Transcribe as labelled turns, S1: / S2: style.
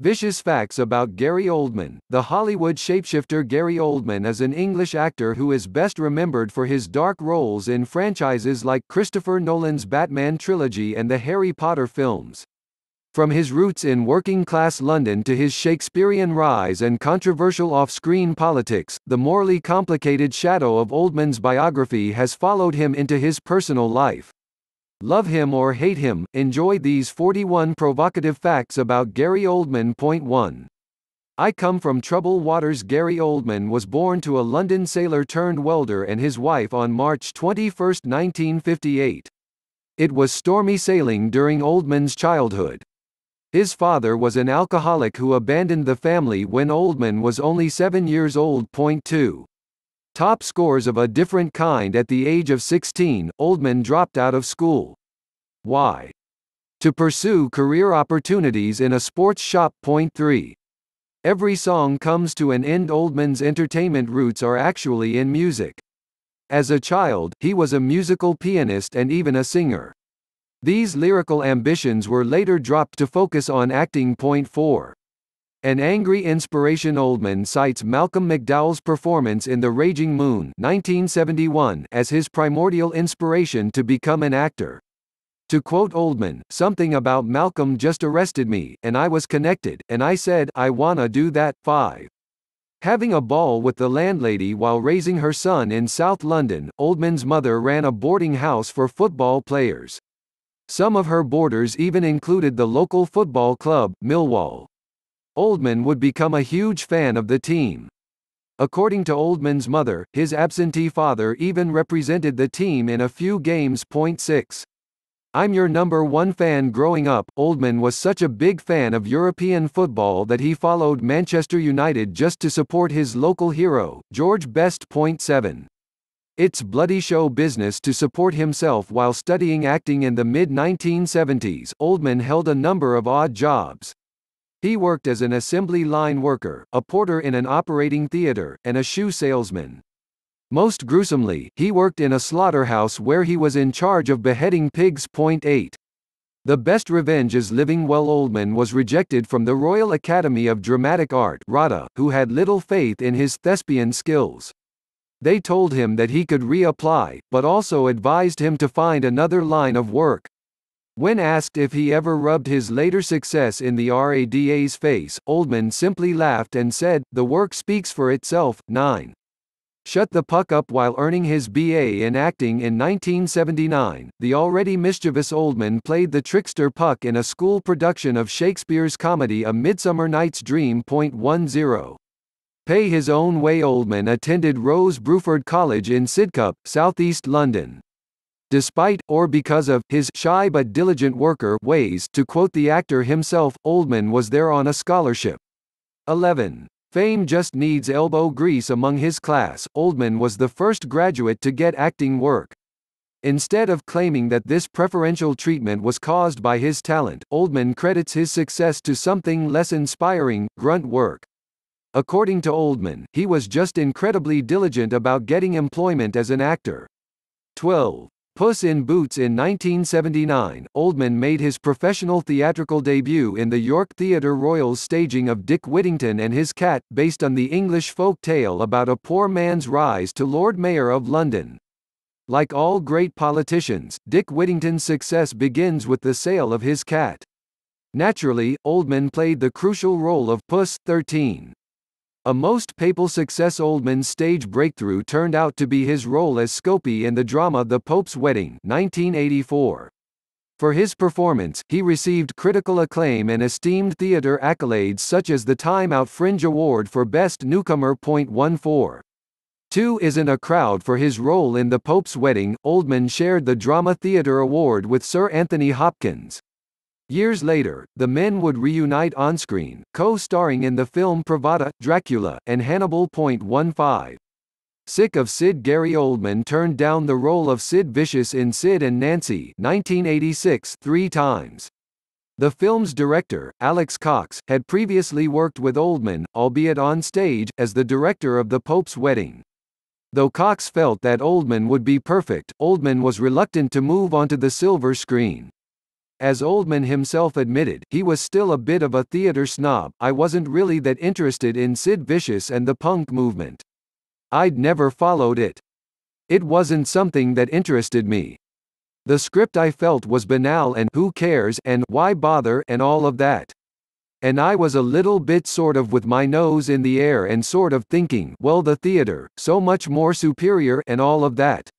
S1: Vicious facts about Gary Oldman. The Hollywood shapeshifter Gary Oldman is an English actor who is best remembered for his dark roles in franchises like Christopher Nolan's Batman trilogy and the Harry Potter films. From his roots in working-class London to his Shakespearean rise and controversial off-screen politics, the morally complicated shadow of Oldman's biography has followed him into his personal life. Love him or hate him, enjoy these 41 provocative facts about Gary Oldman.1. I come from troubled waters. Gary Oldman was born to a London sailor-turned-welder and his wife on March 21, 1958. It was stormy sailing during Oldman's childhood. His father was an alcoholic who abandoned the family when Oldman was only 7 years old. 2. Top scores of a different kind. At the age of 16, Oldman dropped out of school. Why? To pursue career opportunities in a sports shop. 3. Every song comes to an end. Oldman's entertainment roots are actually in music. As a child, he was a musical pianist and even a singer. These lyrical ambitions were later dropped to focus on acting. 4. An angry inspiration. Oldman cites Malcolm McDowell's performance in The Raging Moon 1971 as his primordial inspiration to become an actor. To quote Oldman, "Something about Malcolm just arrested me, and I was connected, and I said, I wanna do that." 5. Having a ball with the landlady while raising her son in South London, Oldman's mother ran a boarding house for football players. Some of her boarders even included the local football club, Millwall. Oldman would become a huge fan of the team. According to Oldman's mother, his absentee father even represented the team in a few games. 6. I'm your number one fan. Growing up, Oldman was such a big fan of European football that he followed Manchester United just to support his local hero, George Best. 7. It's bloody show business. To support himself while studying acting in the mid-1970s, Oldman held a number of odd jobs. He worked as an assembly line worker, a porter in an operating theater, and a shoe salesman. Most gruesomely, he worked in a slaughterhouse where he was in charge of beheading pigs. 8. The best revenge is living well. Oldman was rejected from the Royal Academy of Dramatic Art (RADA), who had little faith in his thespian skills. They told him that he could reapply, but also advised him to find another line of work. When asked if he ever rubbed his later success in the RADA's face, Oldman simply laughed and said, "The work speaks for itself." 9. Shut the puck up. While earning his BA in acting in 1979, the already mischievous Oldman played the trickster Puck in a school production of Shakespeare's comedy A Midsummer Night's Dream. 10. Pay his own way. Oldman attended Rose Bruford College in Sidcup, southeast London. Despite, or because of, his shy but diligent worker ways, to quote the actor himself, Oldman was there on a scholarship. 11. Fame just needs elbow grease. Among his class, Oldman was the first graduate to get acting work. Instead of claiming that this preferential treatment was caused by his talent, Oldman credits his success to something less inspiring: grunt work. According to Oldman, he was just incredibly diligent about getting employment as an actor. 12. Puss in Boots. In 1979, Oldman made his professional theatrical debut in the York Theatre Royal's staging of Dick Whittington and His Cat, based on the English folk tale about a poor man's rise to Lord Mayor of London. Like all great politicians, Dick Whittington's success begins with the sale of his cat. Naturally, Oldman played the crucial role of Puss. 13. A most papal success. Oldman's stage breakthrough turned out to be his role as Scopy in the drama The Pope's Wedding 1984. For his performance, he received critical acclaim and esteemed theatre accolades such as the Time Out Fringe Award for Best Newcomer. 14. 2 isn't a crowd. For his role in The Pope's Wedding, Oldman shared the Drama Theatre Award with Sir Anthony Hopkins. Years later, the men would reunite onscreen, co-starring in the film Provocative, Dracula, and Hannibal. 15. Sick of Sid. Gary Oldman turned down the role of Sid Vicious in Sid and Nancy 1986 3 times. The film's director, Alex Cox, had previously worked with Oldman, albeit on stage, as the director of The Pope's Wedding. Though Cox felt that Oldman would be perfect, Oldman was reluctant to move onto the silver screen. as Oldman himself admitted, he was still a bit of a theater snob. I wasn't really that interested in Sid Vicious and the punk movement. I'd never followed it. It wasn't something that interested me. The script I felt was banal and who cares and why bother and all of that. And I was a little bit sort of with my nose in the air and sort of thinking, well, the theater, so much more superior and all of that.